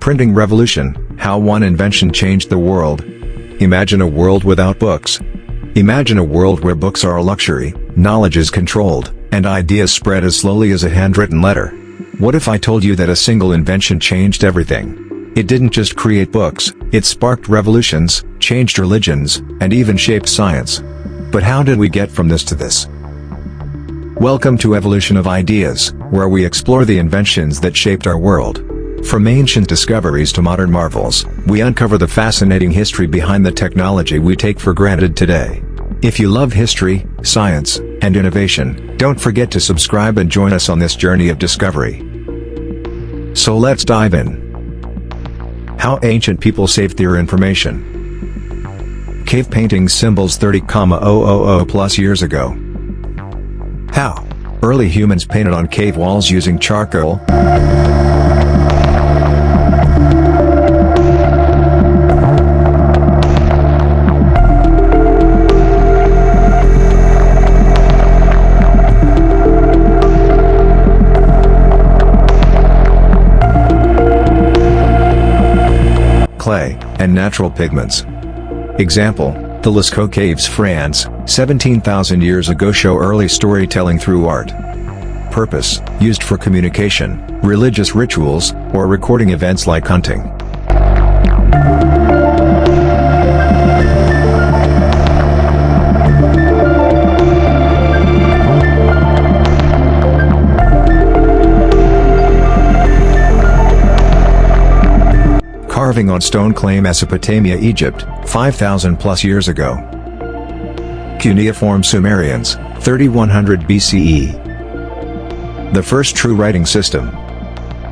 printing revolution, how one invention changed the world. Imagine a world without books. Imagine a world where books are a luxury, knowledge is controlled, and ideas spread as slowly as a handwritten letter. What if I told you that a single invention changed everything? It didn't just create books, it sparked revolutions, changed religions, and even shaped science. But how did we get from this to this? Welcome to Evolution of Ideas, where we explore the inventions that shaped our world. From ancient discoveries to modern marvels, we uncover the fascinating history behind the technology we take for granted today. If you love history, science, and innovation, don't forget to subscribe and join us on this journey of discovery. So let's dive in. How ancient people saved their information. Cave paintings symbols 30,000 plus years ago. How? Early humans painted on cave walls using charcoal. Clay, and natural pigments. Example, the Lascaux Caves, France, 17,000 years ago show early storytelling through art. Purpose, used for communication, religious rituals, or recording events like hunting. Carving on stone clay, Mesopotamia, Egypt, 5,000 plus years ago. Cuneiform Sumerians, 3100 BCE. The first true writing system.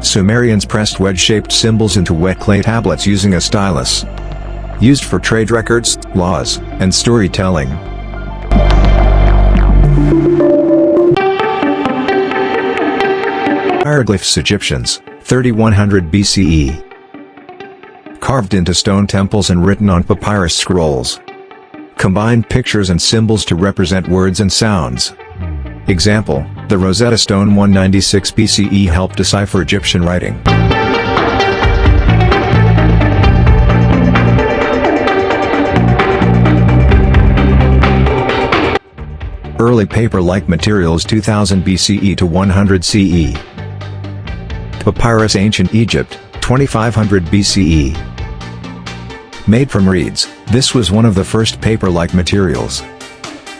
Sumerians pressed wedge-shaped symbols into wet clay tablets using a stylus. Used for trade records, laws, and storytelling. Hieroglyphs, Egyptians, 3100 BCE. Carved into stone temples and written on papyrus scrolls. Combined pictures and symbols to represent words and sounds. Example, the Rosetta Stone 196 BCE helped decipher Egyptian writing. Early paper-like materials, 2000 BCE to 100 CE. Papyrus, Ancient Egypt, 2500 BCE. Made from reeds, this was one of the first paper-like materials.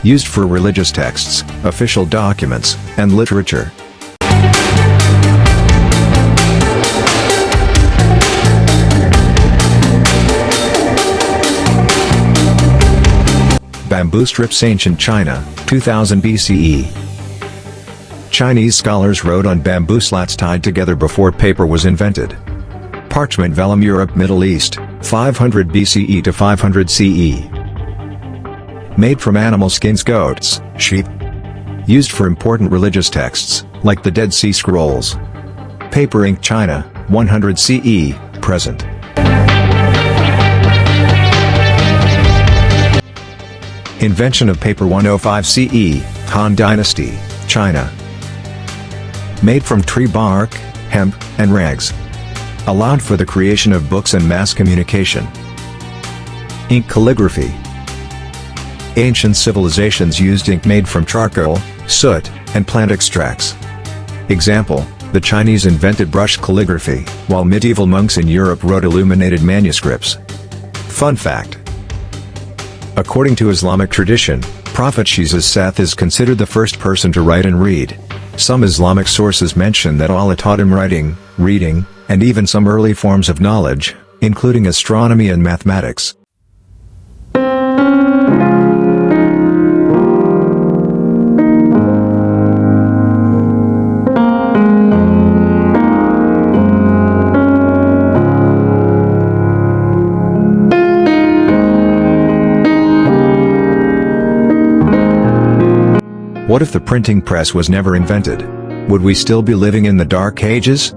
Used for religious texts, official documents, and literature. Bamboo strips, Ancient China, 2000 BCE. Chinese scholars wrote on bamboo slats tied together before paper was invented. Parchment, vellum, Europe, Middle East, 500 BCE to 500 CE. Made from animal skins, goats, sheep. Used for important religious texts, like the Dead Sea Scrolls. Paper ink, China, 100 CE, present. Invention of paper, 105 CE, Han Dynasty, China. Made from tree bark, hemp, and rags. Allowed for the creation of books and mass communication. Ink, calligraphy. Ancient civilizations used ink made from charcoal, soot, and plant extracts. Example, the Chinese invented brush calligraphy, while medieval monks in Europe wrote illuminated manuscripts. Fun fact. According to Islamic tradition, Prophet Jesus Seth is considered the first person to write and read. Some Islamic sources mention that Allah taught him writing, reading, and even some early forms of knowledge, including astronomy and mathematics. What if the printing press was never invented? Would we still be living in the Dark Ages?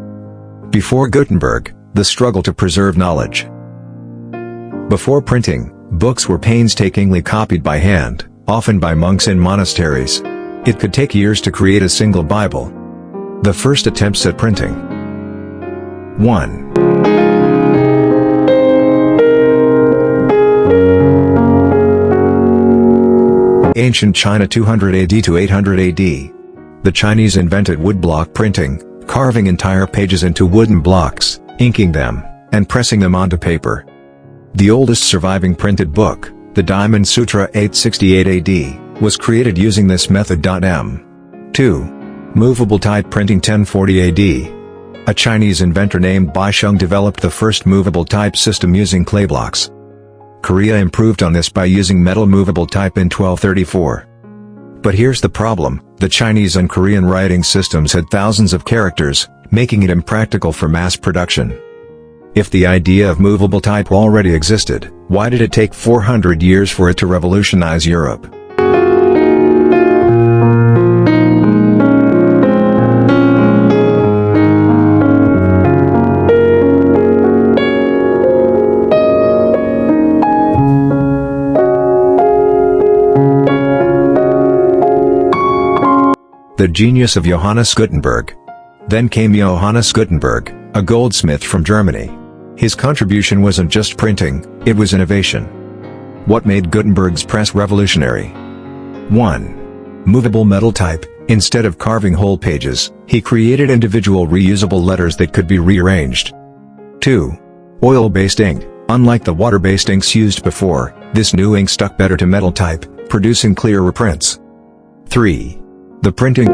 Before Gutenberg, the struggle to preserve knowledge. Before printing, books were painstakingly copied by hand, often by monks in monasteries. It could take years to create a single Bible. The first attempts at printing. 1. Ancient China 200 AD to 800 AD. The Chinese invented woodblock printing, carving entire pages into wooden blocks, inking them, and pressing them onto paper. The oldest surviving printed book, the Diamond Sutra 868 AD, was created using this method. M. 2. Movable type printing 1040 AD. A Chinese inventor named Bai Sheng developed the first movable type system using clay blocks. Korea improved on this by using metal movable type in 1234. But here's the problem: the Chinese and Korean writing systems had thousands of characters, making it impractical for mass production. If the idea of movable type already existed, why did it take 400 years for it to revolutionize Europe? The genius of Johannes Gutenberg. Then came Johannes Gutenberg, a goldsmith from Germany. His contribution wasn't just printing, it was innovation. What made Gutenberg's press revolutionary? 1. Movable metal type. Instead of carving whole pages, he created individual reusable letters that could be rearranged. 2. Oil-based ink. Unlike the water-based inks used before, this new ink stuck better to metal type, producing clearer prints. 3. The printing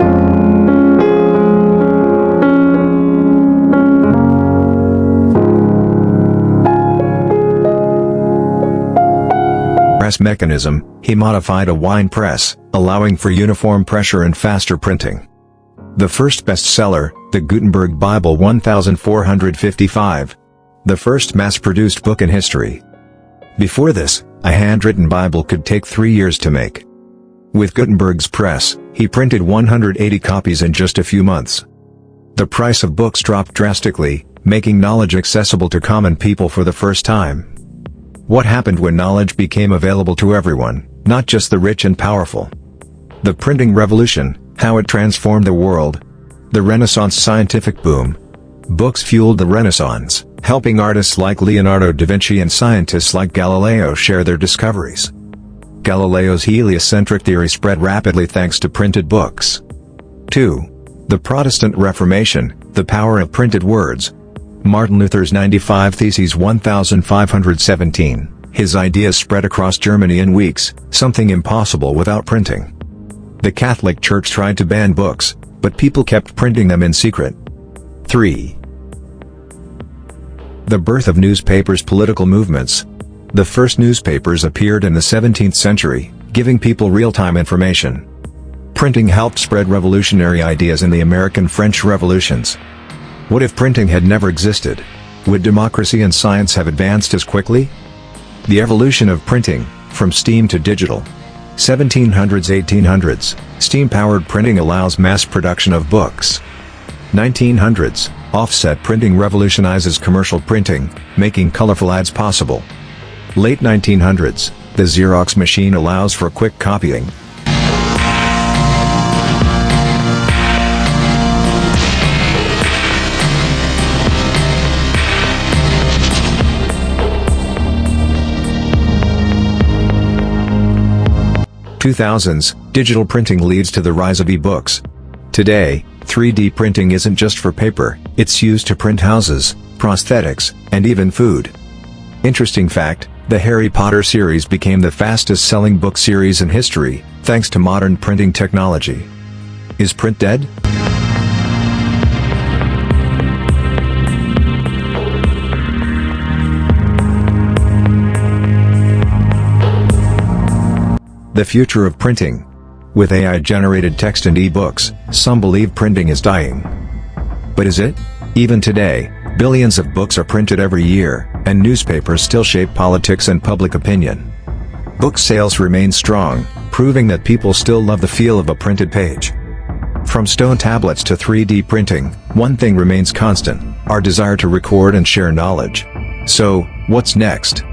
press mechanism. He modified a wine press, allowing for uniform pressure and faster printing. The first bestseller, the Gutenberg Bible 1455. The first mass-produced book in history. Before this, a handwritten Bible could take 3 years to make. With Gutenberg's press, he printed 180 copies in just a few months. The price of books dropped drastically, making knowledge accessible to common people for the first time. What happened when knowledge became available to everyone, not just the rich and powerful? The printing revolution, how it transformed the world. The Renaissance scientific boom. Books fueled the Renaissance, helping artists like Leonardo da Vinci and scientists like Galileo share their discoveries. Galileo's heliocentric theory spread rapidly thanks to printed books. 2. The Protestant Reformation, the power of printed words. Martin Luther's 95 Theses 1517, his ideas spread across Germany in weeks, something impossible without printing. The Catholic Church tried to ban books, but people kept printing them in secret. 3. The birth of newspapers. Political movements. The first newspapers appeared in the 17th century, giving people real-time information. Printing helped spread revolutionary ideas in the American French Revolutions. What if printing had never existed? Would democracy and science have advanced as quickly? The evolution of printing, from steam to digital. 1700s-1800s, steam-powered printing allows mass production of books. 1900s, offset printing revolutionizes commercial printing, making colorful ads possible. Late 1900s, the Xerox machine allows for quick copying. (2000s), digital printing leads to the rise of e-books. Today, 3D printing isn't just for paper, it's used to print houses, prosthetics, and even food. Interesting fact, the Harry Potter series became the fastest-selling book series in history, thanks to modern printing technology. Is print dead? The future of printing. With AI-generated text and e-books, some believe printing is dying. But is it? Even today, billions of books are printed every year, and newspapers still shape politics and public opinion. Book sales remain strong, proving that people still love the feel of a printed page. From stone tablets to 3D printing, one thing remains constant: our desire to record and share knowledge. So, what's next?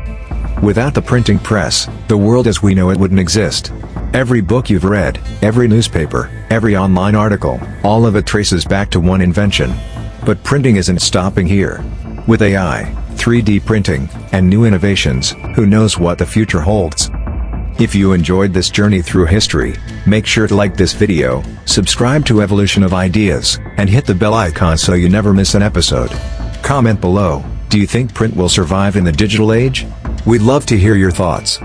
Without the printing press, the world as we know it wouldn't exist. Every book you've read, every newspaper, every online article, all of it traces back to one invention. But printing isn't stopping here. With AI, 3D printing, and new innovations, who knows what the future holds? If you enjoyed this journey through history, make sure to like this video, subscribe to Evolution of Ideas, and hit the bell icon so you never miss an episode. Comment below, do you think print will survive in the digital age? We'd love to hear your thoughts.